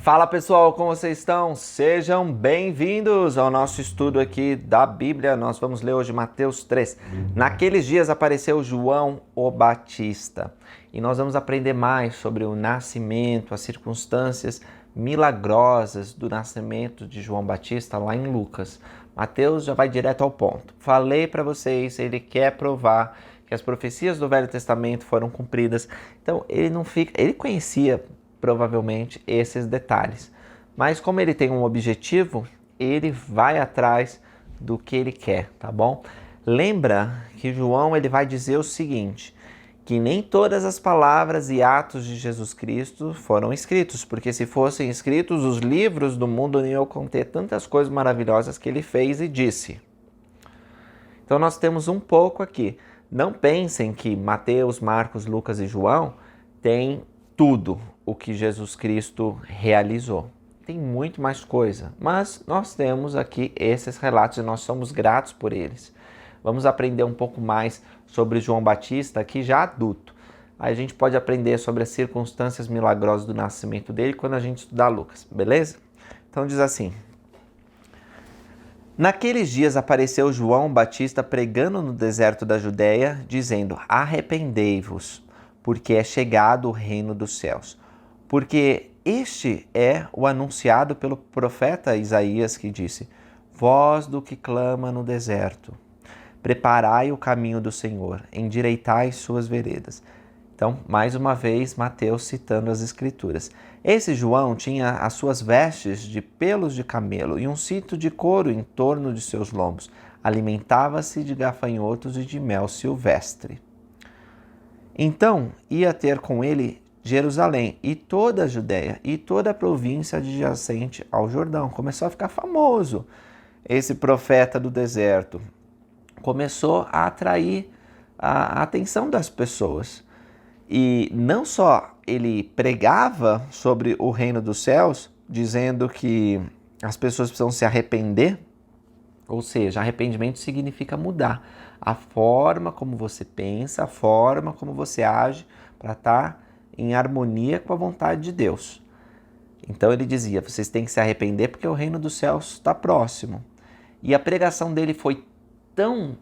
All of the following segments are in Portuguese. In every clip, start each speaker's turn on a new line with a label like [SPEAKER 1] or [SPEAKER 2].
[SPEAKER 1] Fala pessoal, como vocês estão? Sejam bem-vindos ao nosso estudo aqui da Bíblia. Nós vamos ler hoje Mateus 3. Naqueles dias apareceu João o Batista e nós vamos aprender mais sobre o nascimento, as circunstâncias milagrosas do nascimento de João Batista lá em Lucas. Mateus já vai direto ao ponto. Falei para vocês, ele quer provar que as profecias do Velho Testamento foram cumpridas. Então ele conhecia provavelmente esses detalhes. Mas como ele tem um objetivo, ele vai atrás do que ele quer, tá bom? Lembra que João ele vai dizer o seguinte, que nem todas as palavras e atos de Jesus Cristo foram escritos, porque se fossem escritos, os livros do mundo não iam conter tantas coisas maravilhosas que ele fez e disse. Então nós temos um pouco aqui. Não pensem que Mateus, Marcos, Lucas e João têm tudo o que Jesus Cristo realizou. Tem muito mais coisa, mas nós temos aqui esses relatos e nós somos gratos por eles. Vamos aprender um pouco mais sobre João Batista aqui já adulto. Aí a gente pode aprender sobre as circunstâncias milagrosas do nascimento dele quando a gente estudar Lucas, beleza? Então diz assim: Naqueles dias apareceu João Batista pregando no deserto da Judéia, dizendo: Arrependei-vos, porque é chegado o reino dos céus. Porque este é o anunciado pelo profeta Isaías, que disse: Voz do que clama no deserto, preparai o caminho do Senhor, endireitai suas veredas. Então, mais uma vez, Mateus citando as Escrituras. Esse João tinha as suas vestes de pelos de camelo e um cinto de couro em torno de seus lombos. Alimentava-se de gafanhotos e de mel silvestre. Então, ia ter com ele Jerusalém e toda a Judéia e toda a província adjacente ao Jordão. Começou a ficar famoso esse profeta do deserto. Começou a atrair a atenção das pessoas. E não só ele pregava sobre o reino dos céus, dizendo que as pessoas precisam se arrepender, ou seja, arrependimento significa mudar a forma como você pensa, a forma como você age para estar em harmonia com a vontade de Deus. Então ele dizia, vocês têm que se arrepender porque o reino dos céus está próximo. E a pregação dele foi tão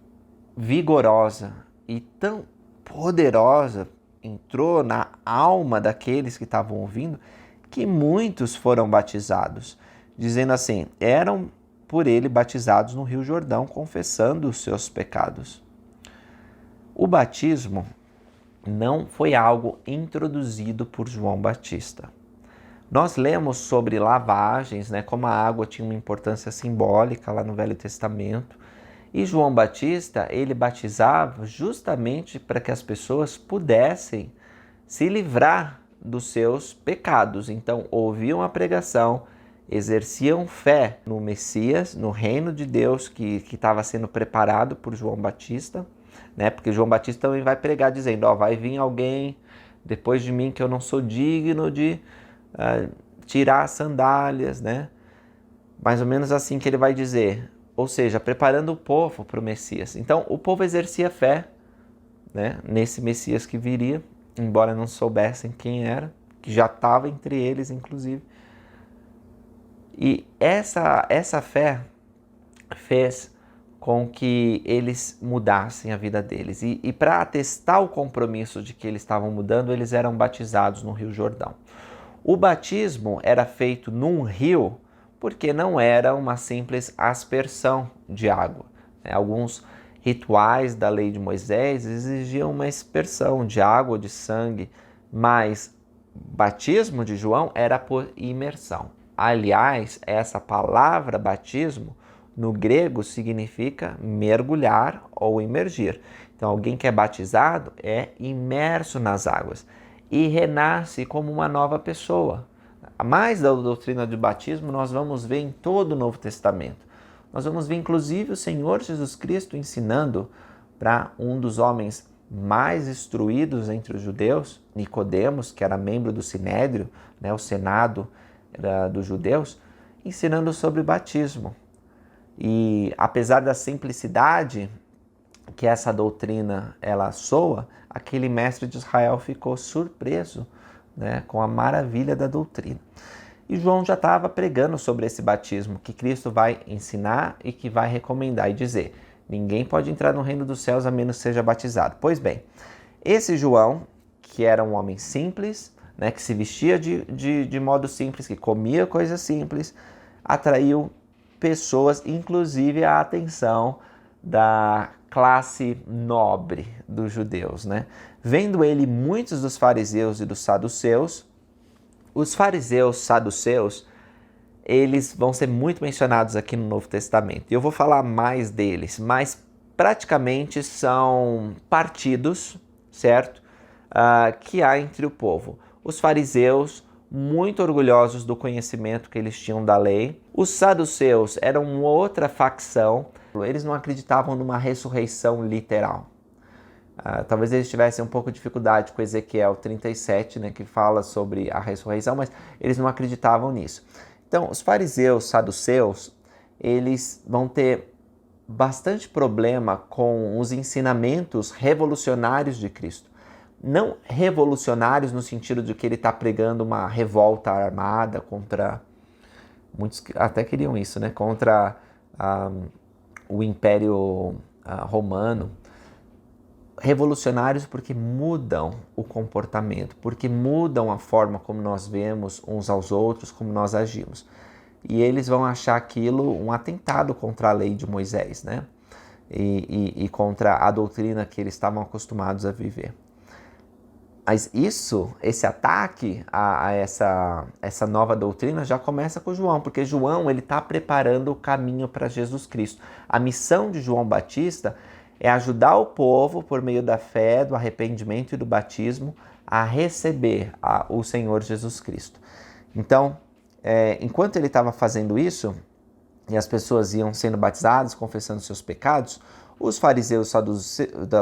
[SPEAKER 1] vigorosa e tão poderosa, entrou na alma daqueles que estavam ouvindo, que muitos foram batizados, dizendo assim, eram por ele batizados no Rio Jordão, confessando os seus pecados. O batismo não foi algo introduzido por João Batista. Nós lemos sobre lavagens, como a água tinha uma importância simbólica lá no Velho Testamento, e João Batista, ele batizava justamente para que as pessoas pudessem se livrar dos seus pecados. Então, ouviam a pregação, exerciam fé no Messias, no reino de Deus que estava sendo preparado por João Batista, porque João Batista também vai pregar dizendo, vai vir alguém depois de mim que eu não sou digno de tirar as sandálias, mais ou menos assim que ele vai dizer, ou seja, preparando o povo para o Messias. Então o povo exercia fé nesse Messias que viria, embora não soubessem quem era, que já estava entre eles inclusive. E essa fé fez com que eles mudassem a vida deles. E para atestar o compromisso de que eles estavam mudando, eles eram batizados no Rio Jordão. O batismo era feito num rio porque não era uma simples aspersão de água. Alguns rituais da lei de Moisés exigiam uma aspersão de água ou de sangue, mas batismo de João era por imersão. Aliás, essa palavra batismo no grego significa mergulhar ou imergir. Então, alguém que é batizado é imerso nas águas e renasce como uma nova pessoa. A mais da doutrina do batismo nós vamos ver em todo o Novo Testamento. Nós vamos ver inclusive o Senhor Jesus Cristo ensinando para um dos homens mais instruídos entre os judeus, Nicodemos, que era membro do Sinédrio, o Senado dos judeus, ensinando sobre batismo. E apesar da simplicidade que essa doutrina ela soa, aquele mestre de Israel ficou surpreso com a maravilha da doutrina. E João já estava pregando sobre esse batismo, que Cristo vai ensinar e que vai recomendar e dizer: ninguém pode entrar no reino dos céus a menos que seja batizado. Pois bem, esse João, que era um homem simples, né, que se vestia de modo simples, que comia coisas simples, atraiu pessoas, inclusive a atenção da classe nobre dos judeus, né? Vendo ele muitos dos fariseus e dos saduceus, os fariseus, saduceus, eles vão ser muito mencionados aqui no Novo Testamento. E eu vou falar mais deles, mas praticamente são partidos, certo? Que há entre o povo. Os fariseus, muito orgulhosos do conhecimento que eles tinham da lei. Os saduceus eram outra facção. Eles não acreditavam numa ressurreição literal. Talvez eles tivessem um pouco de dificuldade com Ezequiel 37, né, que fala sobre a ressurreição, mas eles não acreditavam nisso. Então, os fariseus, saduceus, eles vão ter bastante problema com os ensinamentos revolucionários de Cristo. Não revolucionários no sentido de que ele está pregando uma revolta armada contra... Muitos até queriam isso, né? Contra o Império Romano. Revolucionários porque mudam o comportamento, porque mudam a forma como nós vemos uns aos outros, como nós agimos. E eles vão achar aquilo um atentado contra a lei de Moisés, né? E contra a doutrina que eles estavam acostumados a viver. Mas esse ataque a essa nova doutrina já começa com João, porque João ele está preparando o caminho para Jesus Cristo. A missão de João Batista é ajudar o povo, por meio da fé, do arrependimento e do batismo, a receber o Senhor Jesus Cristo. Então, enquanto ele estava fazendo isso, e as pessoas iam sendo batizadas, confessando seus pecados, os fariseus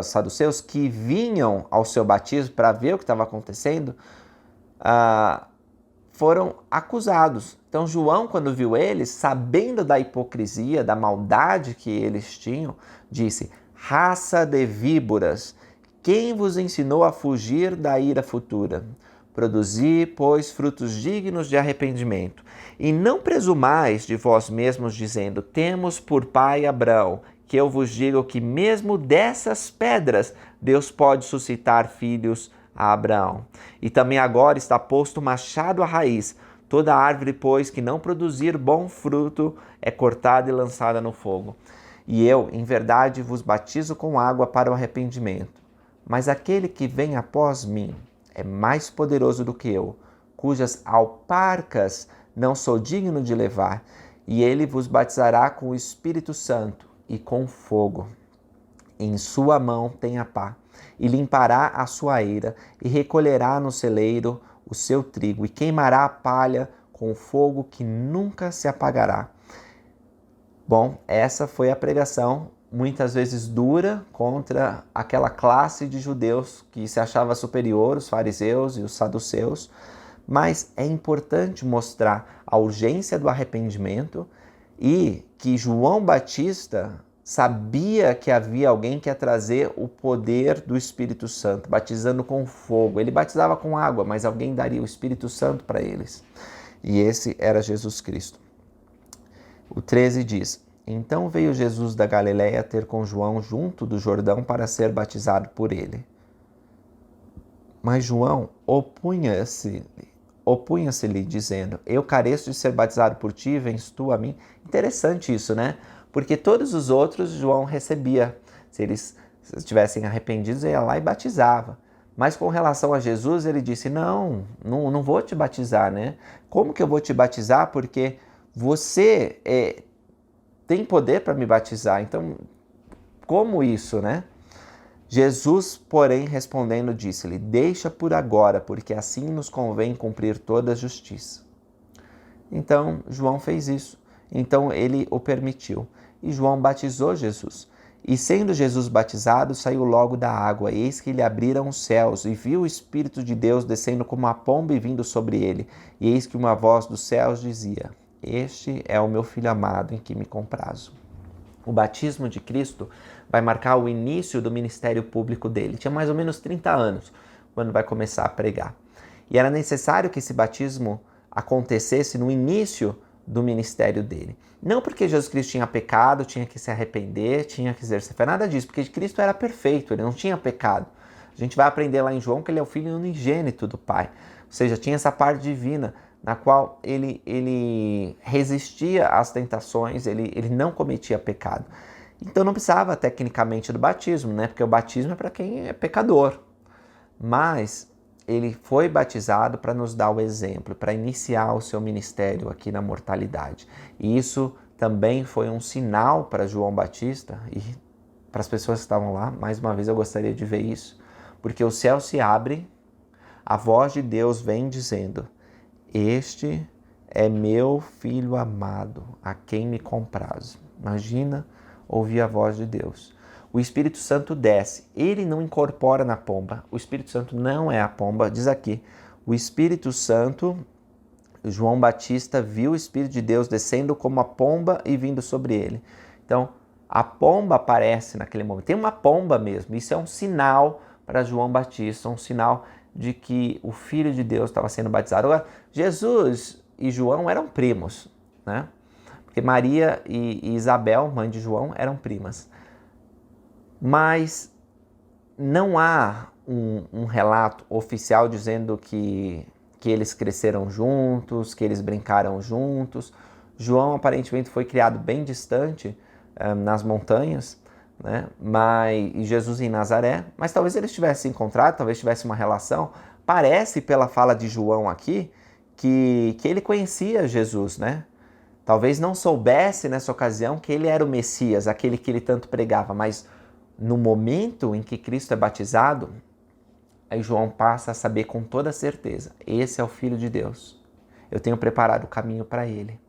[SPEAKER 1] saduceus que vinham ao seu batismo para ver o que estava acontecendo, foram acusados. Então João, quando viu eles, sabendo da hipocrisia, da maldade que eles tinham, disse: raça de víboras, quem vos ensinou a fugir da ira futura? Produzi, pois, frutos dignos de arrependimento. E não presumais de vós mesmos, dizendo: temos por pai Abraão, que eu vos digo que mesmo dessas pedras Deus pode suscitar filhos a Abraão. E também agora está posto o machado à raiz. Toda árvore, pois, que não produzir bom fruto é cortada e lançada no fogo. E eu, em verdade, vos batizo com água para o arrependimento. Mas aquele que vem após mim é mais poderoso do que eu, cujas alparcas não sou digno de levar, e ele vos batizará com o Espírito Santo e com fogo. Em sua mão tem a pá, e limpará a sua eira, e recolherá no celeiro o seu trigo, e queimará a palha com fogo que nunca se apagará. Bom, essa foi a pregação, muitas vezes dura, contra aquela classe de judeus que se achava superior, os fariseus e os saduceus, mas é importante mostrar a urgência do arrependimento e que João Batista sabia que havia alguém que ia trazer o poder do Espírito Santo, batizando com fogo. Ele batizava com água, mas alguém daria o Espírito Santo para eles. E esse era Jesus Cristo. O 13 diz: então veio Jesus da Galiléia ter com João junto do Jordão para ser batizado por ele. Mas João opunha-se-lhe, dizendo: eu careço de ser batizado por ti, vens tu a mim? Interessante isso, né? Porque todos os outros João recebia. Se eles estivessem arrependidos, ele ia lá e batizava. Mas com relação a Jesus, ele disse: não vou te batizar, né? Como que eu vou te batizar? Porque você tem poder para me batizar. Então, como isso, né? Jesus, porém, respondendo, disse-lhe: deixa por agora, porque assim nos convém cumprir toda a justiça. Então, João fez isso. Então, ele o permitiu. E João batizou Jesus. E sendo Jesus batizado, saiu logo da água. E eis que lhe abriram os céus, e viu o Espírito de Deus descendo como uma pomba e vindo sobre ele. E eis que uma voz dos céus dizia: este é o meu Filho amado, em que me comprazo. O batismo de Cristo vai marcar o início do ministério público dele. Tinha mais ou menos 30 anos quando vai começar a pregar. E era necessário que esse batismo acontecesse no início do ministério dele. Não porque Jesus Cristo tinha pecado, tinha que se arrepender, tinha que exercer fé, nada disso, porque Cristo era perfeito, ele não tinha pecado. A gente vai aprender lá em João que ele é o Filho unigênito do Pai, ou seja, tinha essa parte divina na qual ele resistia às tentações, ele não cometia pecado. Então não precisava tecnicamente do batismo, né? Porque o batismo é para quem é pecador. Mas ele foi batizado para nos dar o exemplo, para iniciar o seu ministério aqui na mortalidade. E isso também foi um sinal para João Batista e para as pessoas que estavam lá. Mais uma vez eu gostaria de ver isso, porque o céu se abre, a voz de Deus vem dizendo: este é meu filho amado, a quem me comprazo. Imagina ouvir a voz de Deus. O Espírito Santo desce, ele não incorpora na pomba, o Espírito Santo não é a pomba, diz aqui, o Espírito Santo, João Batista viu o Espírito de Deus descendo como a pomba e vindo sobre ele. Então, a pomba aparece naquele momento, tem uma pomba mesmo, isso é um sinal para João Batista, um sinal de que o Filho de Deus estava sendo batizado. Agora, Jesus e João eram primos, né? Porque Maria e Isabel, mãe de João, eram primas. Mas não há um relato oficial dizendo que eles cresceram juntos, que eles brincaram juntos. João aparentemente foi criado bem distante, nas montanhas, né? E Jesus em Nazaré, mas talvez eles tivessem encontrado, talvez tivesse uma relação. Parece pela fala de João aqui que ele conhecia Jesus, né? Talvez não soubesse nessa ocasião que ele era o Messias, aquele que ele tanto pregava, mas no momento em que Cristo é batizado, aí João passa a saber com toda certeza: esse é o Filho de Deus. Eu tenho preparado o caminho para ele.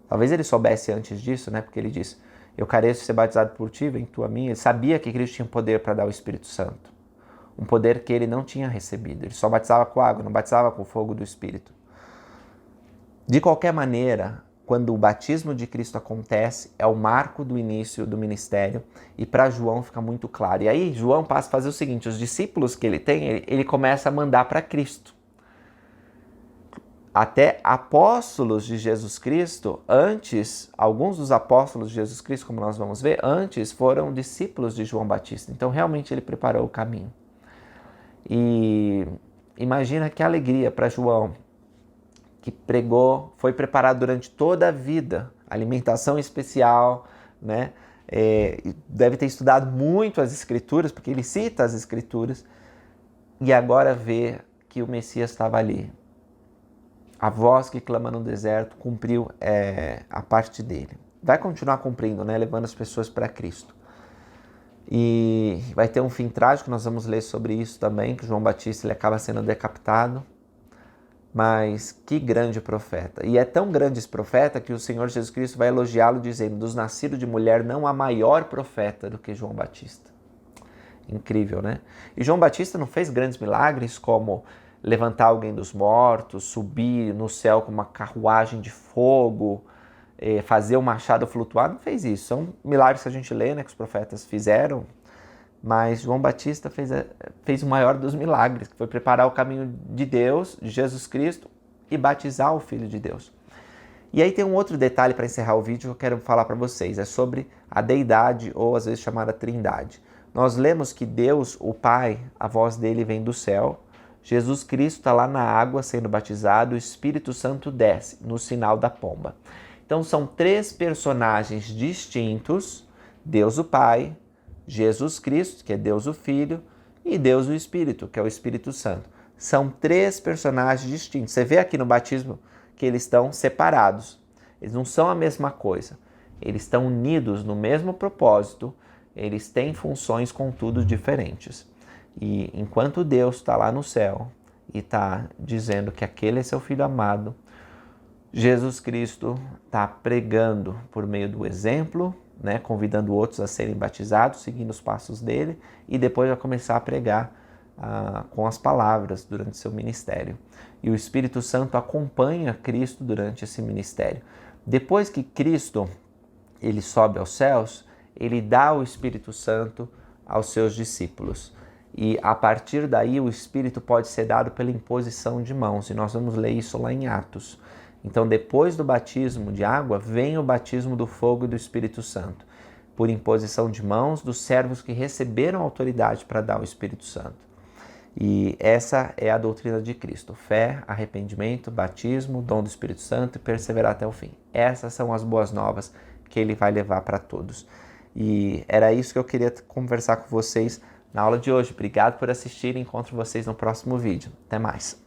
[SPEAKER 1] Talvez ele soubesse antes disso, né? Porque ele diz: eu careço ser batizado por ti, vem tu a mim. Ele sabia que Cristo tinha poder para dar o Espírito Santo. Um poder que ele não tinha recebido. Ele só batizava com água, não batizava com o fogo do Espírito. De qualquer maneira, quando o batismo de Cristo acontece, é o marco do início do ministério, e para João fica muito claro. E aí João passa a fazer o seguinte: os discípulos que ele tem, ele começa a mandar para Cristo. Até apóstolos de Jesus Cristo, antes, alguns dos apóstolos de Jesus Cristo, como nós vamos ver, antes foram discípulos de João Batista. Então realmente ele preparou o caminho. E imagina que alegria para João, que pregou, foi preparado durante toda a vida, alimentação especial, né? Deve ter estudado muito as Escrituras, porque ele cita as Escrituras, e agora vê que o Messias estava ali. A voz que clama no deserto cumpriu a parte dele. Vai continuar cumprindo, né? Levando as pessoas para Cristo. E vai ter um fim trágico, nós vamos ler sobre isso também, que João Batista ele acaba sendo decapitado. Mas que grande profeta. E é tão grande esse profeta que o Senhor Jesus Cristo vai elogiá-lo dizendo: dos nascidos de mulher não há maior profeta do que João Batista. Incrível, né? E João Batista não fez grandes milagres como levantar alguém dos mortos, subir no céu com uma carruagem de fogo, fazer o machado flutuar. Não fez isso. São milagres que a gente lê, né, que os profetas fizeram. Mas João Batista fez o maior dos milagres, que foi preparar o caminho de Deus, de Jesus Cristo, e batizar o Filho de Deus. E aí tem um outro detalhe para encerrar o vídeo que eu quero falar para vocês, é sobre a deidade, ou às vezes chamada trindade. Nós lemos que Deus, o Pai, a voz dele vem do céu, Jesus Cristo está lá na água sendo batizado, o Espírito Santo desce, no sinal da pomba. Então são três personagens distintos, Deus o Pai, Jesus Cristo, que é Deus o Filho, e Deus o Espírito, que é o Espírito Santo. São três personagens distintos. Você vê aqui no batismo que eles estão separados. Eles não são a mesma coisa. Eles estão unidos no mesmo propósito. Eles têm funções, contudo, diferentes. E enquanto Deus está lá no céu e está dizendo que aquele é seu Filho amado, Jesus Cristo está pregando por meio do exemplo, né, convidando outros a serem batizados, seguindo os passos dele, e depois vai começar a pregar com as palavras durante seu ministério. E o Espírito Santo acompanha Cristo durante esse ministério. Depois que Cristo ele sobe aos céus, ele dá o Espírito Santo aos seus discípulos. e a partir daí o Espírito pode ser dado pela imposição de mãos, e nós vamos ler isso lá em Atos. Então, depois do batismo de água, vem o batismo do fogo e do Espírito Santo, por imposição de mãos dos servos que receberam autoridade para dar o Espírito Santo. E essa é a doutrina de Cristo: fé, arrependimento, batismo, dom do Espírito Santo e perseverar até o fim. Essas são as boas novas que ele vai levar para todos. E era isso que eu queria conversar com vocês na aula de hoje. Obrigado por assistir e encontro vocês no próximo vídeo. Até mais!